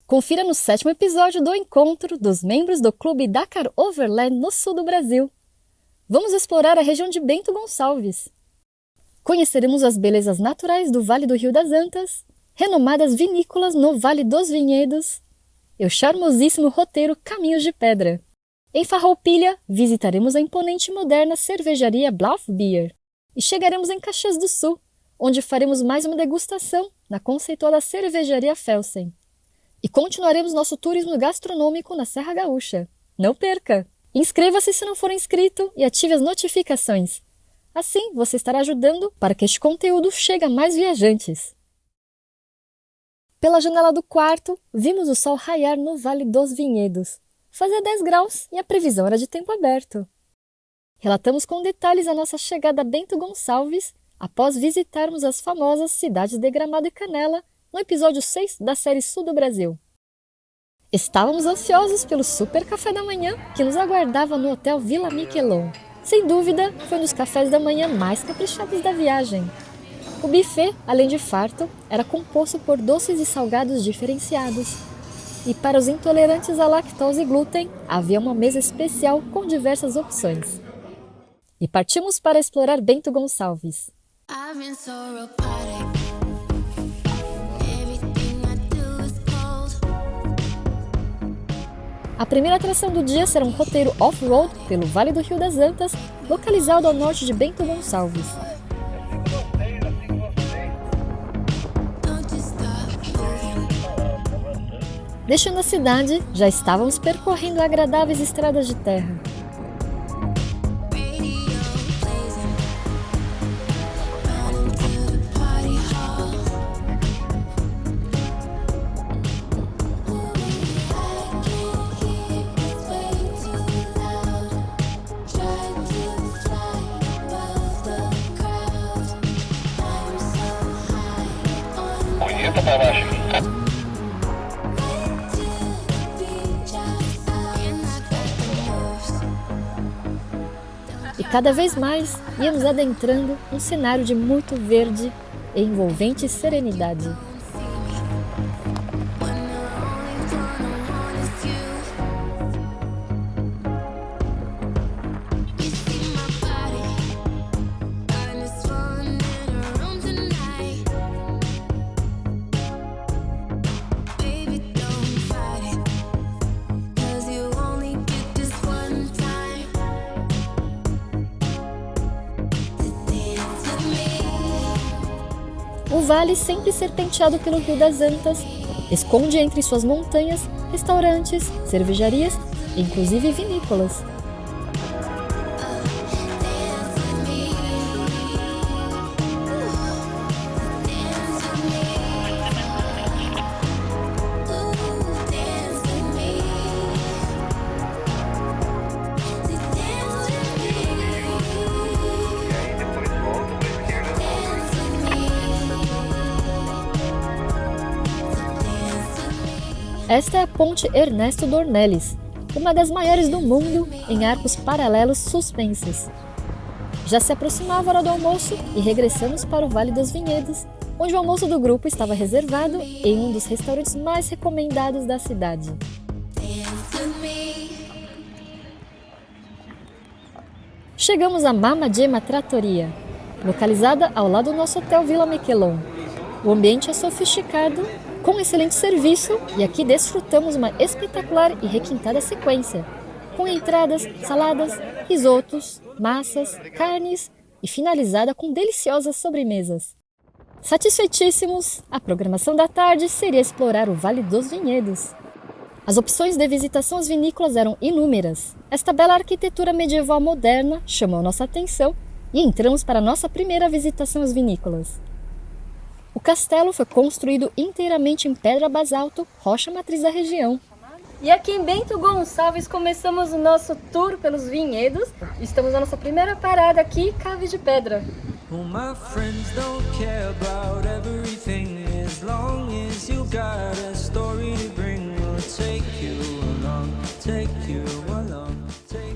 Confira no 7º episódio do encontro dos membros do Clube Dakar Overland no sul do Brasil. Vamos explorar a região de Bento Gonçalves. Conheceremos as belezas naturais do Vale do Rio das Antas, renomadas vinícolas no Vale dos Vinhedos e o charmosíssimo roteiro Caminhos de Pedra. Em Farroupilha, visitaremos a imponente e moderna cervejaria Bluff Beer e chegaremos em Caxias do Sul, onde faremos mais uma degustação na conceituada cervejaria Felsen. E continuaremos nosso turismo gastronômico na Serra Gaúcha. Não perca! Inscreva-se se não for inscrito e ative as notificações. Assim, você estará ajudando para que este conteúdo chegue a mais viajantes. Pela janela do quarto, vimos o sol raiar no Vale dos Vinhedos. Fazia 10 graus e a previsão era de tempo aberto. Relatamos com detalhes a nossa chegada a Bento Gonçalves após visitarmos as famosas cidades de Gramado e Canela no episódio 6 da série Sul do Brasil. Estávamos ansiosos pelo super café da manhã que nos aguardava no Hotel Vila Miquelon. Sem dúvida, foi um dos cafés da manhã mais caprichados da viagem. O buffet, além de farto, era composto por doces e salgados diferenciados. E para os intolerantes à lactose e glúten, havia uma mesa especial com diversas opções. E partimos para explorar Bento Gonçalves. A primeira atração do dia será um roteiro off-road pelo Vale do Rio das Antas, localizado ao norte de Bento Gonçalves. Deixando a cidade, já estávamos percorrendo agradáveis estradas de terra. E cada vez mais íamos adentrando um cenário de muito verde e envolvente serenidade. O vale, sempre serpenteado pelo Rio das Antas, esconde entre suas montanhas restaurantes, cervejarias e inclusive vinícolas. Esta é a Ponte Ernesto Dornelles, uma das maiores do mundo em arcos paralelos suspensos. Já se aproximava a hora do almoço e regressamos para o Vale dos Vinhedos, onde o almoço do grupo estava reservado em um dos restaurantes mais recomendados da cidade. Chegamos a Mama Gemma Trattoria, localizada ao lado do nosso Hotel Vila Miquelon. O ambiente é sofisticado, com excelente serviço, e aqui desfrutamos uma espetacular e requintada sequência, com entradas, saladas, risotos, massas, carnes e finalizada com deliciosas sobremesas. Satisfeitíssimos, a programação da tarde seria explorar o Vale dos Vinhedos. As opções de visitação às vinícolas eram inúmeras. Esta bela arquitetura medieval moderna chamou nossa atenção e entramos para a nossa primeira visitação às vinícolas. O castelo foi construído inteiramente em pedra basalto, rocha matriz da região. E aqui em Bento Gonçalves começamos o nosso tour pelos vinhedos. Estamos na nossa primeira parada aqui, Cave de Pedra.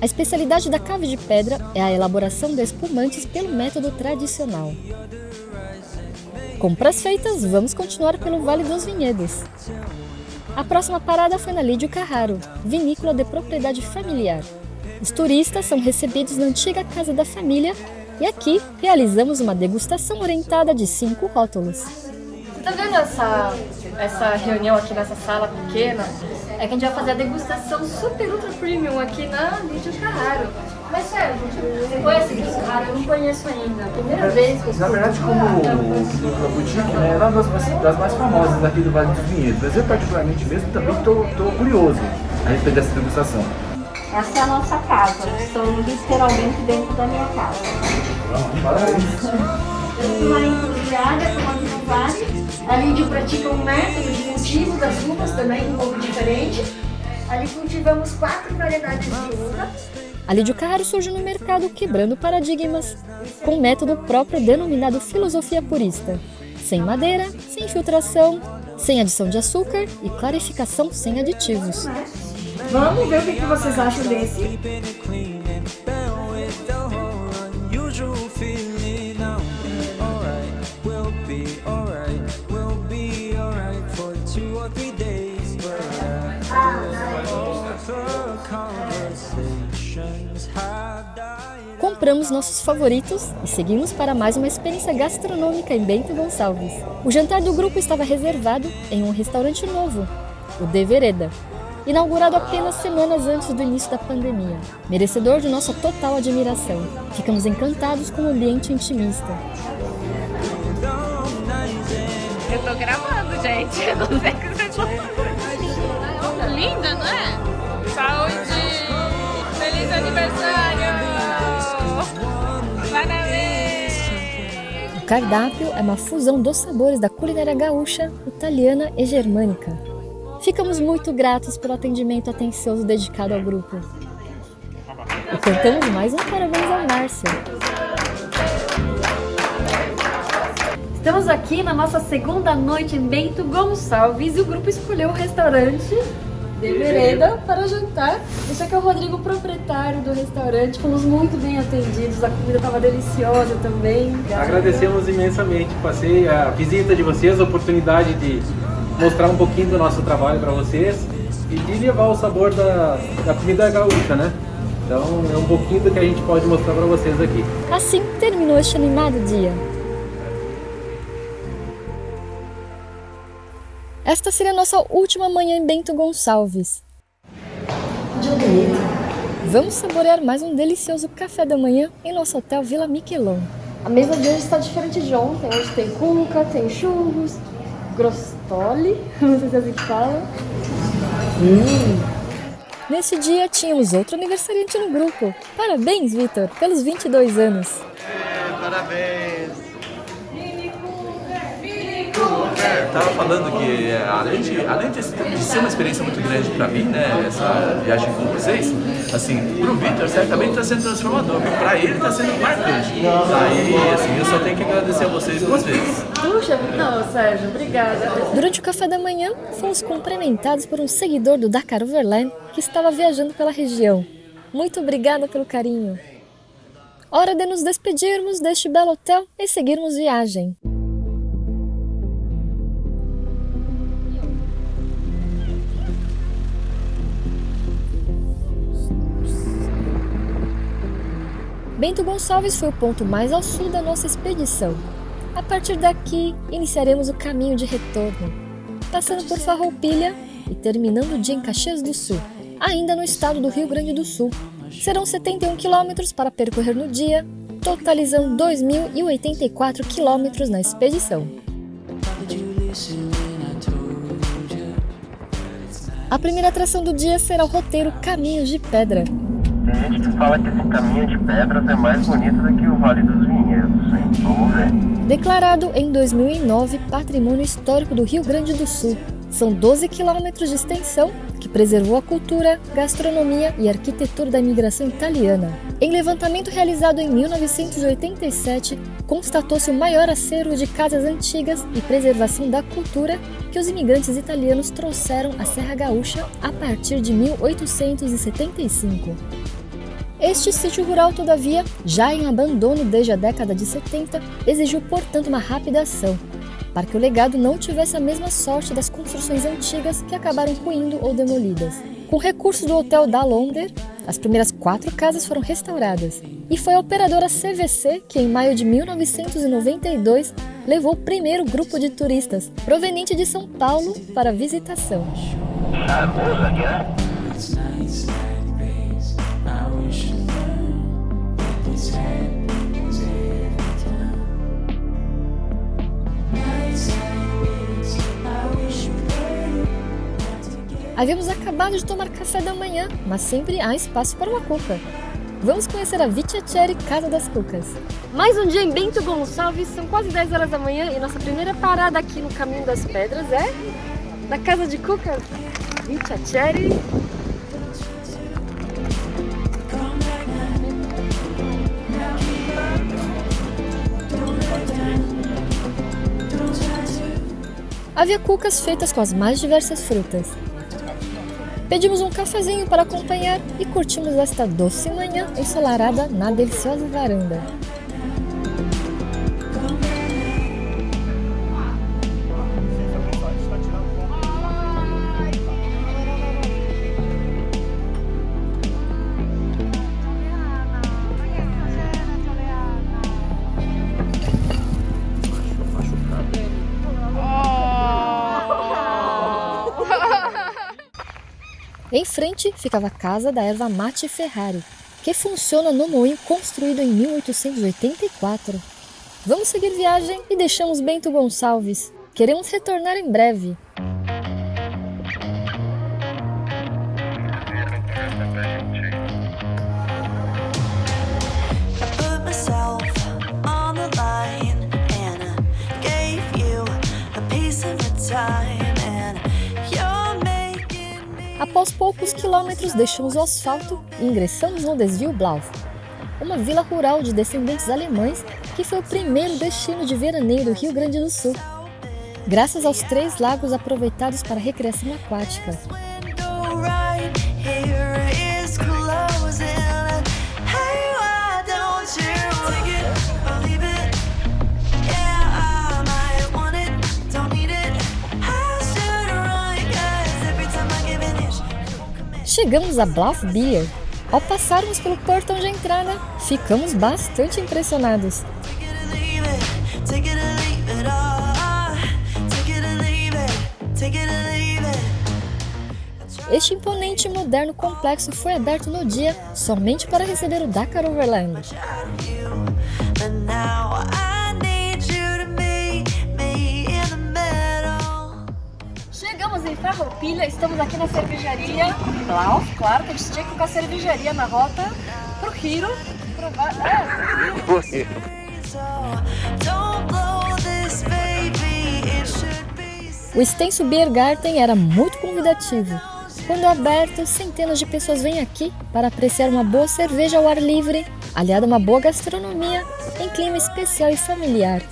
A especialidade da Cave de Pedra é a elaboração de espumantes pelo método tradicional. Compras feitas, vamos continuar pelo Vale dos Vinhedos. A próxima parada foi na Lídio Carraro, vinícola de propriedade familiar. Os turistas são recebidos na antiga casa da família e aqui realizamos uma degustação orientada de 5 rótulos. Tá vendo essa reunião aqui nessa sala pequena? É que a gente vai fazer a degustação super ultra premium aqui na Lídio Carraro. Mas Sérgio, você conhece Lídio Carraro? Eu não conheço ainda. Primeira vez que eu Na verdade, como a boutique, né, é uma das mais famosas aqui do Vale dos Vinhedos. Mas eu particularmente mesmo também estou curioso a respeito dessa degustação. Essa é a nossa casa, estou literalmente dentro da minha casa. Parabéns! Eu sou uma encruzilhada, como a do Vale. A Lídio pratica um método de cultivo das uvas também, um pouco diferente. Ali cultivamos 4 variedades de uva. A Lídio Carraro surge no mercado quebrando paradigmas, com um método próprio denominado filosofia purista. Sem madeira, sem filtração, sem adição de açúcar e clarificação sem aditivos. Vamos ver o que vocês acham desse. Compramos nossos favoritos e seguimos para mais uma experiência gastronômica em Bento Gonçalves. O jantar do grupo estava reservado em um restaurante novo, o De Vereda, inaugurado apenas semanas antes do início da pandemia, merecedor de nossa total admiração. Ficamos encantados com o ambiente intimista. Eu tô gravando, gente. Eu não sei o que vocês estão falando. Linda, não é? Saúde! Feliz aniversário! Parabéns! O cardápio é uma fusão dos sabores da culinária gaúcha, italiana e germânica. Ficamos muito gratos pelo atendimento atencioso dedicado ao grupo. E cantamos mais um parabéns ao Márcio. Estamos aqui na nossa segunda noite em Bento Gonçalves e o grupo escolheu o restaurante De Vereda para jantar. Esse aqui é o Rodrigo, proprietário do restaurante. Fomos muito bem atendidos, a comida estava deliciosa também. Agradecemos imensamente. Passei a visita de vocês, a oportunidade de mostrar um pouquinho do nosso trabalho para vocês e de levar o sabor da comida gaúcha, né? Então é um pouquinho do que a gente pode mostrar para vocês aqui. Assim terminou este animado dia. Esta seria a nossa última manhã em Bento Gonçalves. Vamos saborear mais um delicioso café da manhã em nosso hotel Vila Miquelon. A mesa de hoje está diferente de ontem. Hoje tem cuca, tem churros, grostoli, não sei se é assim que fala. Nesse dia tínhamos outro aniversariante no grupo. Parabéns, Vitor, pelos 22 anos. Parabéns! Estava falando que além de ser uma experiência muito grande para mim, né, essa viagem com vocês, assim, pro Vitor certamente está sendo transformador, para ele está sendo marcante. Aí, assim, eu só tenho que agradecer a vocês 2 vezes. Puxa, não, Sérgio, obrigada. Durante o café da manhã, fomos cumprimentados por um seguidor do Dakar Overland que estava viajando pela região. Muito obrigada pelo carinho. Hora de nos despedirmos deste belo hotel e seguirmos viagem. Bento Gonçalves foi o ponto mais ao sul da nossa expedição. A partir daqui, iniciaremos o caminho de retorno, passando por Farroupilha e terminando o dia em Caxias do Sul, ainda no estado do Rio Grande do Sul. Serão 71 quilômetros para percorrer no dia, totalizando 2.084 quilômetros na expedição. A primeira atração do dia será o roteiro Caminhos de Pedra. Tem gente que fala que esse caminho de pedras é mais bonito do que o Vale dos Vinhedos, hein? Vamos ver. Declarado em 2009 Patrimônio Histórico do Rio Grande do Sul, são 12 quilômetros de extensão que preservou a cultura, gastronomia e arquitetura da imigração italiana. Em levantamento realizado em 1987, constatou-se o maior acervo de casas antigas e preservação da cultura que os imigrantes italianos trouxeram à Serra Gaúcha a partir de 1875. Este sítio rural, todavia, já em abandono desde a década de 70, exigiu, portanto, uma rápida ação. para que o legado não tivesse a mesma sorte das construções antigas que acabaram ruindo ou demolidas. Com recursos do Hotel Dallonder, as primeiras 4 casas foram restauradas. E foi a operadora CVC que, em maio de 1992, levou o primeiro grupo de turistas, proveniente de São Paulo, para a visitação. Havíamos acabado de tomar café da manhã, mas sempre há espaço para uma cuca. Vamos conhecer a Vitiaceri Casa das Cucas. Mais um dia em Bento Gonçalves, são quase 10 horas da manhã e nossa primeira parada aqui no Caminho das Pedras é na Casa de Cucas, Vitiaceri. Havia cucas feitas com as mais diversas frutas. Pedimos um cafezinho para acompanhar e curtimos esta doce manhã ensolarada na deliciosa varanda. Em frente ficava a casa da erva mate Ferrari, que funciona no moinho construído em 1884. Vamos seguir viagem e deixamos Bento Gonçalves. Queremos retornar em breve. Após poucos quilômetros, deixamos o asfalto e ingressamos no desvio Blauf, uma vila rural de descendentes alemães que foi o primeiro destino de veraneio do Rio Grande do Sul, graças aos 3 lagos aproveitados para recreação aquática. Chegamos a Blauf Beer. Ao passarmos pelo portão de entrada, ficamos bastante impressionados. Este imponente e moderno complexo foi aberto no dia somente para receber o Dakar Overland. Chegamos em Farroupilha, estamos aqui na cervejaria Blauf, claro que a gente tinha que colocar cervejaria na rota pro Rio. O extenso Biergarten era muito convidativo. Quando aberto, centenas de pessoas vêm aqui para apreciar uma boa cerveja ao ar livre, aliada a uma boa gastronomia, em clima especial e familiar.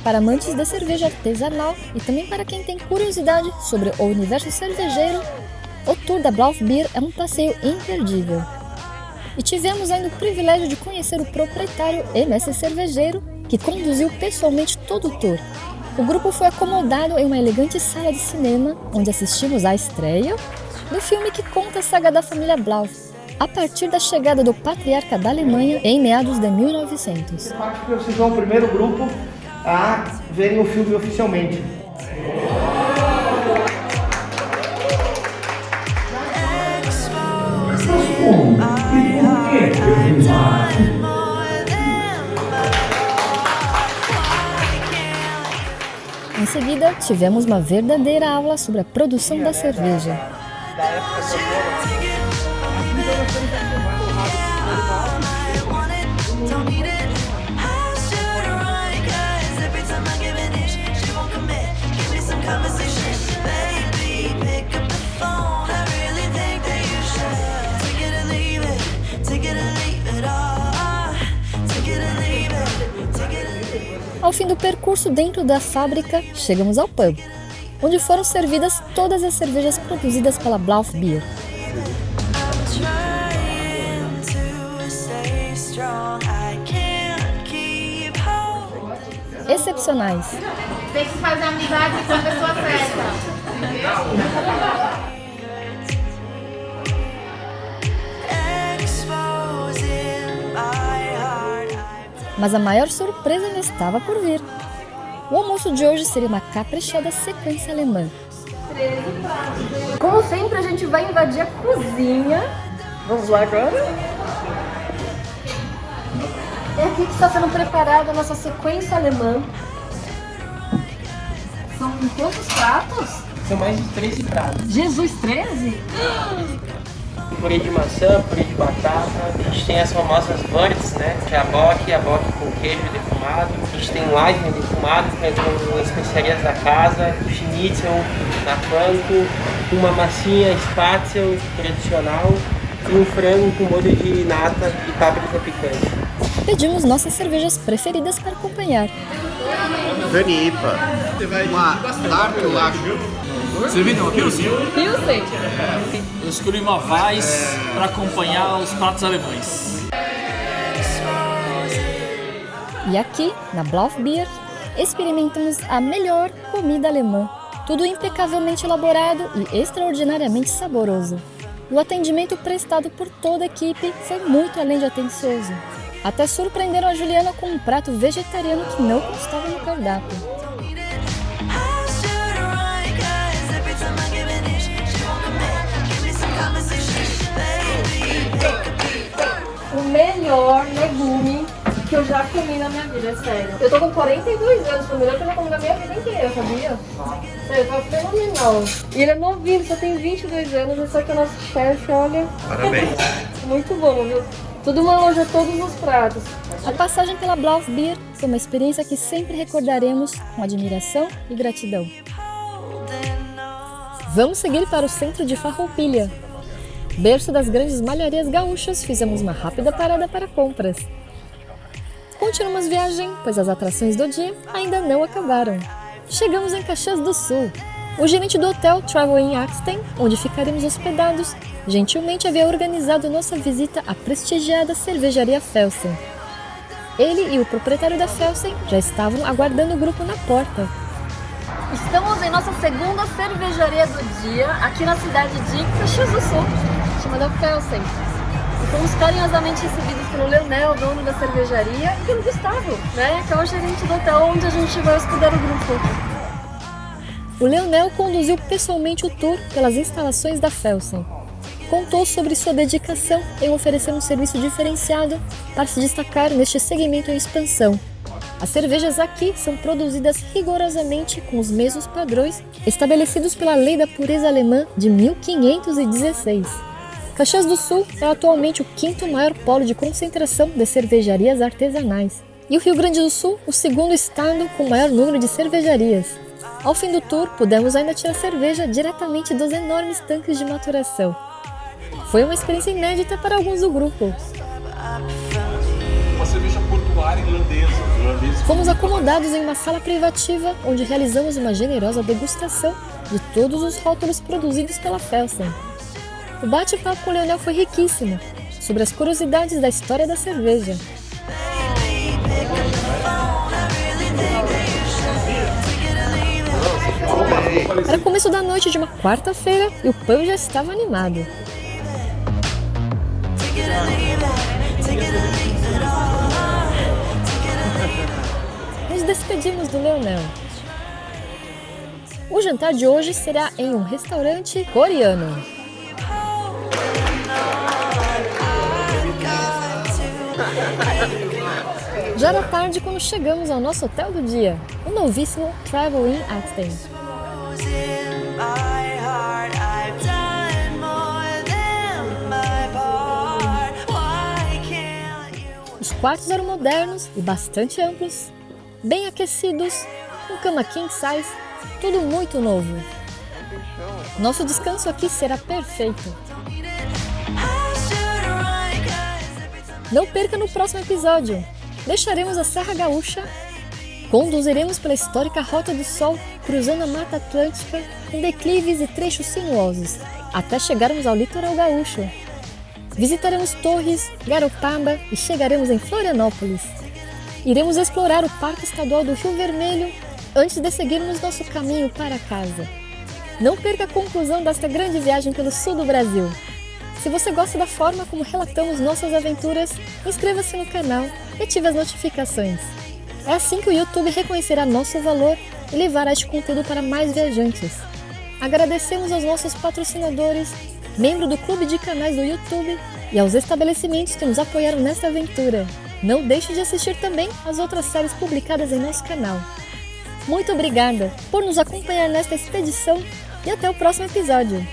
Para amantes da cerveja artesanal e também para quem tem curiosidade sobre o universo cervejeiro, o tour da Blauf Beer é um passeio imperdível. E tivemos ainda o privilégio de conhecer o proprietário e mestre cervejeiro, que conduziu pessoalmente todo o tour. O grupo foi acomodado em uma elegante sala de cinema, onde assistimos à estreia do filme que conta a saga da família Blauf, a partir da chegada do patriarca da Alemanha em meados de 1900. Acho que vocês são o primeiro grupo a verem o filme oficialmente. Em seguida, tivemos uma verdadeira aula sobre a produção da cerveja. Ao fim do percurso dentro da fábrica, chegamos ao pub, onde foram servidas todas as cervejas produzidas pela Blauf Beer. excepcionais. Tem que fazer amizade com a pessoa certa. Mas a maior surpresa ainda estava por vir. O almoço de hoje seria uma caprichada sequência alemã. Como sempre, a gente vai invadir a cozinha. Vamos lá agora? É aqui que está sendo preparada a nossa sequência alemã. São quantos pratos? São mais de 13 pratos. Jesus, 13? Purê de maçã, purê de batata. A gente tem as famosas Wursts, né? Que é a bock com queijo defumado. A gente tem Leisner defumado, que é com especiarias da casa. Schnitzel na panko. Uma massinha Spatzel tradicional. E um frango com molho de nata e páprica picante. Pedimos nossas cervejas preferidas para acompanhar. Danipa. Uma tarte, eu acho. Servindo uma Pilsen? Pilsen. Eu escolhi uma Weiss para acompanhar os pratos alemães. E aqui, na Blaufbier, experimentamos a melhor comida alemã. Tudo impecavelmente elaborado e extraordinariamente saboroso. O atendimento prestado por toda a equipe foi muito além de atencioso. Até surpreenderam a Juliana com um prato vegetariano que não constava no cardápio. O melhor legume que eu já comi na minha vida, é sério. Eu tô com 42 anos, foi o melhor que eu já comi na minha vida inteira, sabia? Sério, tá fenomenal. E ele é novinho, só tem 22 anos, só que o nosso chefe, olha... Parabéns. Muito bom, viu? Tudo uma loja, todos os pratos. A passagem pela Blaufbier foi uma experiência que sempre recordaremos com admiração e gratidão. Vamos seguir para o centro de Farroupilha. Berço das grandes malharias gaúchas, fizemos uma rápida parada para compras. Continuamos viagem, pois as atrações do dia ainda não acabaram. Chegamos em Caxias do Sul. O gerente do hotel Travel Inn Axten, onde ficaremos hospedados, gentilmente havia organizado nossa visita à prestigiada cervejaria Felsen. Ele e o proprietário da Felsen já estavam aguardando o grupo na porta. Estamos em nossa segunda cervejaria do dia, aqui na cidade de Caxias do Sul, chamada Felsen. E fomos carinhosamente recebidos pelo Leonel, dono da cervejaria, e pelo Gustavo, né, que é o gerente do hotel onde a gente vai hospedar o grupo. O Leonel conduziu pessoalmente o tour pelas instalações da Felsen. Contou sobre sua dedicação em oferecer um serviço diferenciado para se destacar neste segmento em expansão. As cervejas aqui são produzidas rigorosamente com os mesmos padrões estabelecidos pela Lei da Pureza Alemã de 1516. Caxias do Sul é atualmente o 5º maior polo de concentração de cervejarias artesanais. E o Rio Grande do Sul, o 2º estado com o maior número de cervejarias. Ao fim do tour, pudemos ainda tirar cerveja diretamente dos enormes tanques de maturação. Foi uma experiência inédita para alguns do grupo. Uma cerveja portuária irlandesa. Fomos acomodados em uma sala privativa, onde realizamos uma generosa degustação de todos os rótulos produzidos pela Felsen. O bate-papo com o Leonel foi riquíssimo, sobre as curiosidades da história da cerveja. Era começo da noite de uma quarta-feira e o pub já estava animado. Nos despedimos do Leonel. O jantar de hoje será em um restaurante coreano. Já era tarde quando chegamos ao nosso hotel do dia, o novíssimo Travel Inn Axten. Os quartos eram modernos e bastante amplos, bem aquecidos, com cama king size, tudo muito novo. Nosso descanso aqui será perfeito. Não perca no próximo episódio. Deixaremos a Serra Gaúcha, conduziremos pela histórica Rota do Sol, cruzando a Mata Atlântica, com declives e trechos sinuosos, até chegarmos ao litoral gaúcho. Visitaremos Torres, Garopaba e chegaremos em Florianópolis. Iremos explorar o Parque Estadual do Rio Vermelho antes de seguirmos nosso caminho para casa. Não perca a conclusão desta grande viagem pelo sul do Brasil. Se você gosta da forma como relatamos nossas aventuras, inscreva-se no canal e ative as notificações. É assim que o YouTube reconhecerá nosso valor e levará este conteúdo para mais viajantes. Agradecemos aos nossos patrocinadores, membros do Clube de Canais do YouTube e aos estabelecimentos que nos apoiaram nesta aventura. Não deixe de assistir também as outras séries publicadas em nosso canal. Muito obrigada por nos acompanhar nesta expedição e até o próximo episódio.